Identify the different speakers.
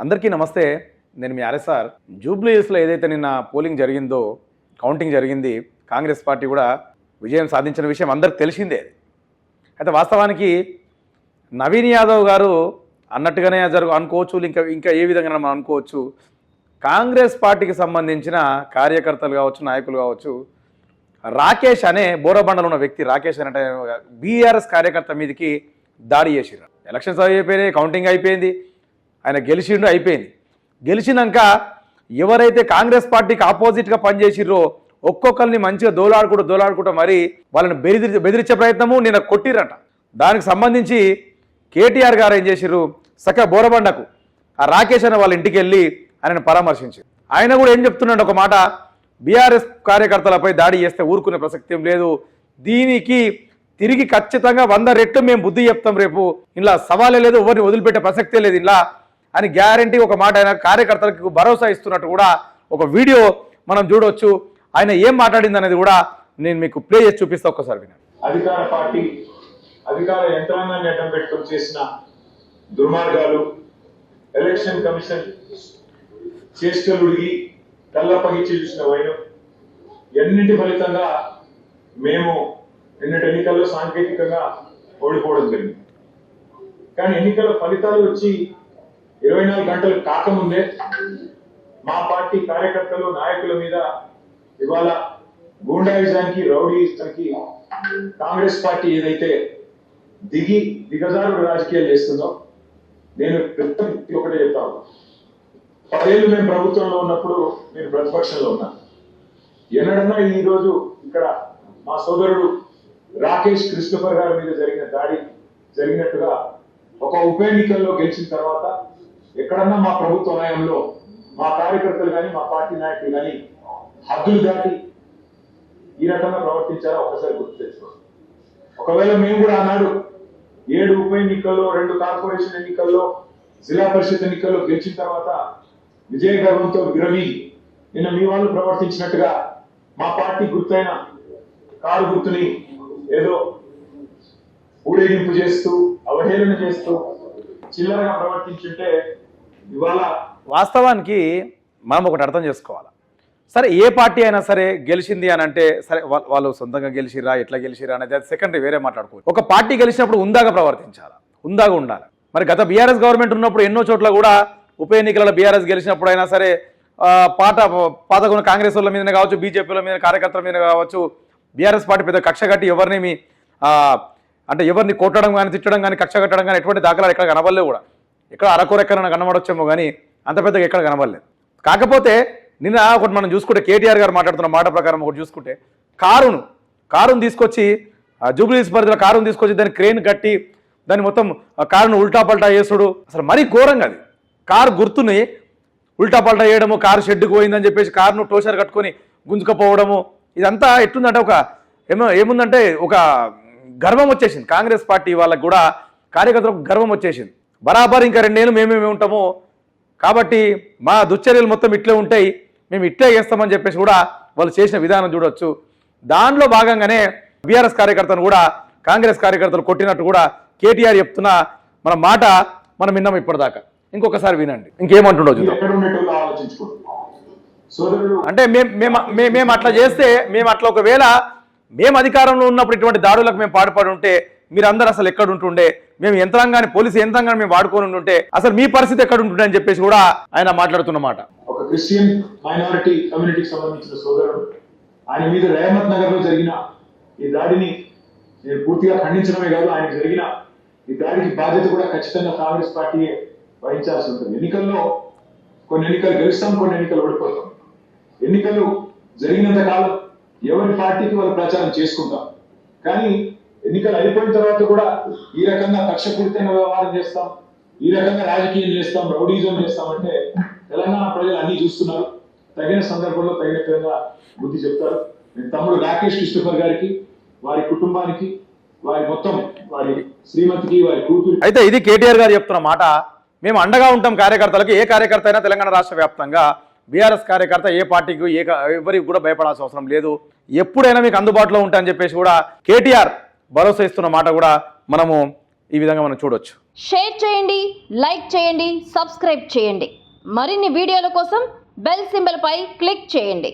Speaker 1: అందరికీ నమస్తే. నేను మీ ఆర్ఎస్ఆర్. జూబ్లీహిల్స్లో ఏదైతే నిన్న పోలింగ్ జరిగిందో, కౌంటింగ్ జరిగింది, కాంగ్రెస్ పార్టీ కూడా విజయం సాధించిన విషయం అందరికి తెలిసిందే. అయితే వాస్తవానికి నవీన్ యాదవ్ గారు అన్నట్టుగానే అనుకోవచ్చు, ఇంకా ఏ విధంగా మనం అనుకోవచ్చు. కాంగ్రెస్ పార్టీకి సంబంధించిన కార్యకర్తలు కావచ్చు, నాయకులు కావచ్చు, రాకేష్ అనే బోరబండలో ఉన్న వ్యక్తి, రాకేష్ అనే బీఆర్ఎస్ కార్యకర్త మీదకి దాడి చేసిర్రు. ఎలక్షన్స్ అయిపోయినాయి, కౌంటింగ్ అయిపోయింది, ఆయన గెలిచిండు, అయిపోయింది. గెలిచినాక ఎవరైతే కాంగ్రెస్ పార్టీకి ఆపోజిట్గా పనిచేసిర్రో ఒక్కొక్కరిని మంచిగా దోలాడుకుంటూ మరి వాళ్ళని బెదిరించే ప్రయత్నము నిన్న కొట్టిరంట. దానికి సంబంధించి కేటీఆర్ గారు ఏం చేసిర్రు, సక్క బోరబండకు ఆ రాకేష్ అనే వాళ్ళ ఇంటికి వెళ్ళి ఆయనను పరామర్శించారు. ఆయన కూడా ఏం చెప్తున్నాడు ఒక మాట, బీఆర్ఎస్ కార్యకర్తలపై దాడి చేస్తే ఊరుకునే ప్రసక్తి ఏం లేదు, దీనికి తిరిగి ఖచ్చితంగా 100 రెట్లు మేము బుద్ధి చెప్తాం, రేపు ఇలా సవాలే లేదు, ఎవరిని వదిలిపెట్టే ప్రసక్తే లేదు ఇలా అని గ్యారంటీ ఒక మాట ఆయన కార్యకర్తలకు భరోసా ఇస్తున్నట్టు కూడా ఒక వీడియో మనం చూడవచ్చు. ఆయన ఏం మాట్లాడింది అనేది కూడా నేను మీకు ప్లే చేసి చూపిస్తా, ఒక్కసారి వినండి.
Speaker 2: అధికార పార్టీ అధికార యంత్రాంగాన్ని అడ్డం పెట్టుకుని చేసిన దుర్మార్గాలు, ఎలక్షన్ కమిషన్ చేష్టలుడిగి కళ్ళపగిచ్చి చూసిన వైనం, ఎన్నింటి ఫలితంగా మేము నిన్నటి ఎన్నికల్లో సాంకేతికంగా ఓడిపోవడం జరిగింది. కానీ ఎన్నికల ఫలితాలు వచ్చి 24 గంటలు కాకముందే మా పార్టీ కార్యకర్తలు, నాయకుల మీద ఇవాళ గూండాయిజానికి, రౌడీయిజానికి కాంగ్రెస్ పార్టీ ఏదైతే దిగజారుడు రాజకీయాలు చేస్తుందో, నేను ఒకటే చెప్తాను, 10 ఏళ్ళు మేము ప్రభుత్వంలో ఉన్నప్పుడు నేను ప్రతిపక్షంలో ఉన్నాను. ఎన్నడన్నా ఈరోజు ఇక్కడ మా సోదరుడు రాకేష్ క్రిస్టోఫర్ గారి మీద జరిగిన దాడి జరిగినట్టుగా ఒక ఉప ఎన్నికల్లో గెలిచిన తర్వాత ఎక్కడన్నా మా ప్రభుత్వ న్యాయంలో మా కార్యకర్తలు కానీ, మా పార్టీ నాయకులు కానీ హద్దులు దాటి ఈ రకంగా ప్రవర్తించారా ఒకసారి గుర్తు తెచ్చుకోండి. ఒకవేళ మేము కూడా ఆనాడు 7 ఉప ఎన్నికల్లో, 2 కార్పొరేషన్ ఎన్నికల్లో, జిల్లా పరిషత్ ఎన్నికల్లో గెలిచిన తర్వాత విజయ గర్వంతో విరవి నిన్న మీ వాళ్ళు ప్రవర్తించినట్టుగా మా పార్టీ గుర్తైన కారు గుర్తుని ఏదో ఊరేగింపు చేస్తూ, అవహేళన చేస్తూ చిల్లరగా ప్రవర్తించుంటే ఇవాళ
Speaker 1: వాస్తవానికి మనం ఒకటి అర్థం చేసుకోవాలి. సరే, ఏ పార్టీ అయినా సరే గెలిచింది అని అంటే సరే, వాళ్ళు సొంతంగా గెలిచిరా, ఎట్లా గెలిచిరా అనేది అది సెకండరీ, వేరే మాట్లాడుకోవచ్చు. ఒక పార్టీ గెలిచినప్పుడు ఉందాగా ప్రవర్తించాలి, ఉందాగా ఉండాలి. మరి గత బీఆర్ఎస్ గవర్నమెంట్ ఉన్నప్పుడు ఎన్నో చోట్ల కూడా ఉప ఎన్నికలలో బీఆర్ఎస్ గెలిచినప్పుడు అయినా సరే పాతకున్న కాంగ్రెస్ వాళ్ళ మీద కావచ్చు, బీజేపీల మీద, కార్యకర్తల మీద కావచ్చు, బీఆర్ఎస్ పార్టీ పెద్ద కక్ష కట్టి ఎవరినేమి అంటే ఎవరిని కొట్టడం కానీ, తిట్టడం కానీ, కక్ష కట్టడం కానీ ఎటువంటి దాఖలాలు ఎక్కడ కనబడలేవు కూడా. ఎక్కడ అరకొరెక్కన కనబడొచ్చేమో కానీ అంత పెద్దగా ఎక్కడ కనబడలేదు. కాకపోతే నిన్న ఒకటి మనం చూసుకుంటే, కేటీఆర్ గారు మాట్లాడుతున్న మాట ప్రకారం ఒకటి చూసుకుంటే, కారును తీసుకొచ్చి జూబ్లీహిల్స్ పరిధిలో కారును తీసుకొచ్చి దాన్ని క్రేన్ కట్టి దాన్ని మొత్తం కారును ఉల్టా పల్టా చేసుడు, అసలు మరీ ఘోరంగా. అది కారు గుర్తుని ఉల్టా పల్టా చేయడము, కారు షెడ్డుకు పోయిందని చెప్పేసి కారును టోషర్ కట్టుకొని గుంజుకపోవడము, ఇదంతా ఎట్లుందంటే ఏముందంటే ఒక గర్వం వచ్చేసింది కాంగ్రెస్ పార్టీ వాళ్ళకు కూడా, కార్యకర్తలకు గర్వం వచ్చేసింది. బరాబర్ ఇంకా 2 ఏళ్ళు మేమేమి ఉంటాము కాబట్టి మా దుశ్చర్యలు మొత్తం ఇట్లే ఉంటాయి, మేము ఇట్లే చేస్తామని చెప్పేసి కూడా వాళ్ళు చేసిన విధానం చూడొచ్చు. దానిలో భాగంగానే బీఆర్ఎస్ కార్యకర్తను కూడా కాంగ్రెస్ కార్యకర్తలు కొట్టినట్టు కూడా కేటీఆర్ చెప్తున్న మన మాట మనం విన్నాం ఇప్పటిదాకా. ఇంకొకసారి వినండి, ఇంకేమంటుండో చూద్దాం. అంటే మేము అట్లా చేస్తే, మేము అట్లా ఒకవేళ మేము అధికారంలో ఉన్నప్పుడు ఇటువంటి దాడులకు మేము పాటుపడి ఉంటే మీరందరూ అసలు ఎక్కడ ఉంటుండే, మేము యంత్రాంగాన్ని, పోలీసు యంత్రాంగాన్ని మేము వాడుకొని ఉంటే అసలు మీ పరిస్థితి ఎక్కడ ఉంటుండే అని చెప్పేసి కూడా ఆయన మాట్లాడుతున్నమాట.
Speaker 2: ఒక క్రిస్టియన్ మైనారిటీ కమ్యూనిటీకి సంబంధించిన సోదరుడు, ఆయన మీద రేహమత్ నగర్ లో జరిగిన ఈ దాడిని నేను పూర్తిగా ఖండించడమే కాదు, ఆయన జరిగిన ఈ దాడికి బాధ్యత కూడా ఖచ్చితంగా కాంగ్రెస్ పార్టీ వహించాల్సి ఉంటుంది. ఎన్నికల్లో కొన్ని ఎన్నికలు గెలుస్తాం, కొన్ని ఎన్నికలు ఓడిపోతాం. ఎన్నికలు జరిగినంత కాలం ఎవరి పార్టీకి వాళ్ళు ప్రచారం చేసుకుంటాం. కానీ ఎన్నికలు అయిపోయిన తర్వాత కూడా ఈ రకంగా కక్షపూరితమైన వ్యవహారం చేస్తాం, ఈ రకంగా రాజకీయం చేస్తాం, రౌడీజం చేస్తామంటే తెలంగాణ ప్రజలు అన్ని చూస్తున్నారు. తగిన సందర్భంలో తగిన విధంగా బుద్ధి చెప్తారు. నేను తమ్ముడు రాకేష్ క్రిస్టోఫర్ గారికి, వారి కుటుంబానికి, వారి మొత్తం వారి శ్రీమతికి, వారి కూతురు.
Speaker 1: అయితే ఇది కేటీఆర్ గారు చెప్తున్న మాట. మేము అండగా ఉంటాం కార్యకర్తలకు. ఏ కార్యకర్త అయినా తెలంగాణ రాష్ట్ర వ్యాప్తంగా బీఆర్ఎస్ కార్యకర్త ఏ పార్టీకి ఎవరికి కూడా భయపడాల్సిన అవసరం లేదు, ఎప్పుడైనా మీకు అందుబాటులో ఉంటాయని చెప్పేసి కూడా కేటీఆర్ భరోసా ఇస్తున్న మాట కూడా మనము ఈ విధంగా మనం చూడొచ్చు.
Speaker 3: షేర్ చేయండి, లైక్ చేయండి, సబ్స్క్రైబ్ చేయండి. మరిన్ని వీడియోల కోసం బెల్ సింబల్ పై క్లిక్ చేయండి.